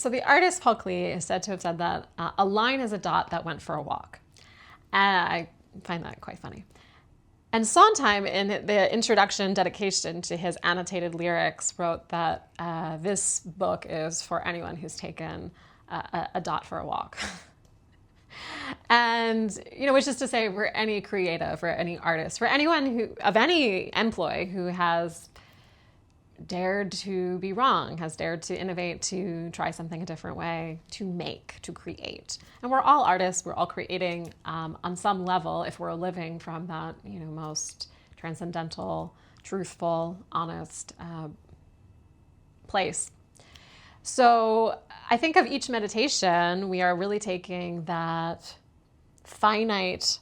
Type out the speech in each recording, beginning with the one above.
So the artist Paul Klee is said to have said that a line is a dot that went for a walk. And I find that quite funny. And Sondheim, in the introduction dedication to his annotated lyrics, wrote that this book is for anyone who's taken a dot for a walk. And, which is to say, for any creative, for any artist, for anyone who, of any employ who has dared to be wrong, has dared to innovate, to try something a different way, to make, to create. And we're all artists, we're all creating on some level if we're living from that, most transcendental, truthful, honest place. So I think of each meditation, we are really taking that finite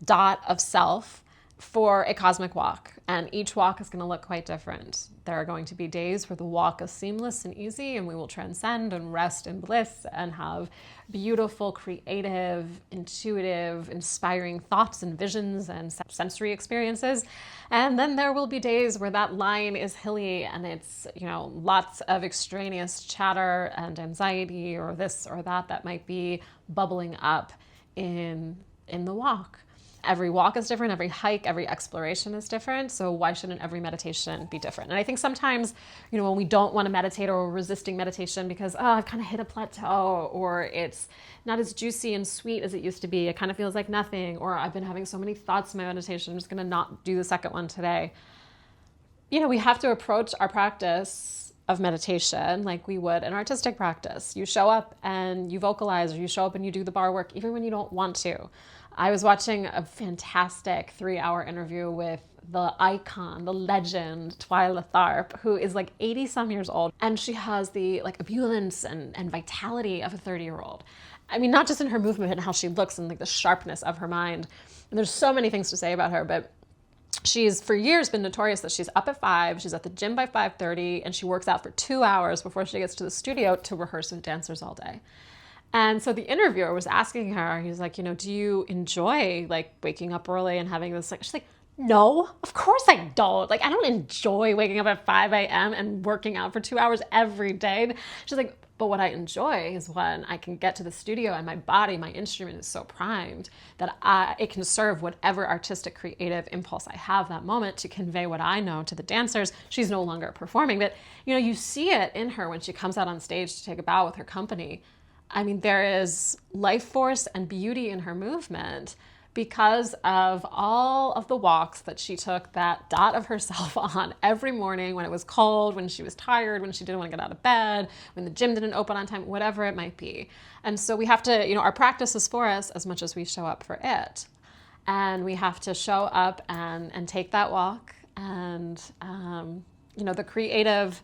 dot of self for a cosmic walk. And each walk is going to look quite different. There are going to be days where the walk is seamless and easy, and we will transcend and rest in bliss and have beautiful, creative, intuitive, inspiring thoughts and visions and sensory experiences. And then there will be days where that line is hilly and it's, lots of extraneous chatter and anxiety or this or that might be bubbling up in the walk. Every walk is different, every hike, every exploration is different. So why shouldn't every meditation be different? And I think sometimes, when we don't want to meditate or we're resisting meditation because, I've kind of hit a plateau, or it's not as juicy and sweet as it used to be. It kind of feels like nothing, or I've been having so many thoughts in my meditation, I'm just going to not do the second one today. We have to approach our practice of meditation like we would an artistic practice. You show up and you vocalize, or you show up and you do the barre work, even when you don't want to. I was watching a fantastic 3-hour interview with the icon, the legend, Twyla Tharp, who is like 80-some years old. And she has the opulence and vitality of a 30-year-old. I mean, not just in her movement and how she looks and the sharpness of her mind. And there's so many things to say about her, but she's for years been notorious that she's up at 5, she's at the gym by 5:30, and she works out for 2 hours before she gets to the studio to rehearse with dancers all day. And so the interviewer was asking her, he's like, do you enjoy waking up early and having this? She's like, no, of course I don't. I don't enjoy waking up at 5 a.m. and working out for 2 hours every day. She's like, but what I enjoy is when I can get to the studio and my body, my instrument is so primed that it can serve whatever artistic, creative impulse I have that moment to convey what I know to the dancers. She's no longer performing, but you see it in her when she comes out on stage to take a bow with her company. I mean, there is life force and beauty in her movement because of all of the walks that she took that dot of herself on every morning when it was cold, when she was tired, when she didn't want to get out of bed, when the gym didn't open on time, whatever it might be. And so we have to, our practice is for us as much as we show up for it. And we have to show up and take that walk. And, the creative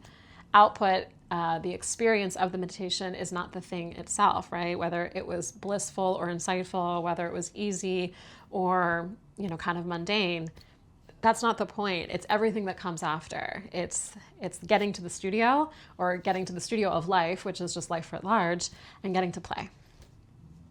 output, the experience of the meditation is not the thing itself, right? Whether it was blissful or insightful, whether it was easy or, kind of mundane, that's not the point. It's everything that comes after. It's getting to the studio, or getting to the studio of life, which is just life writ large, and getting to play.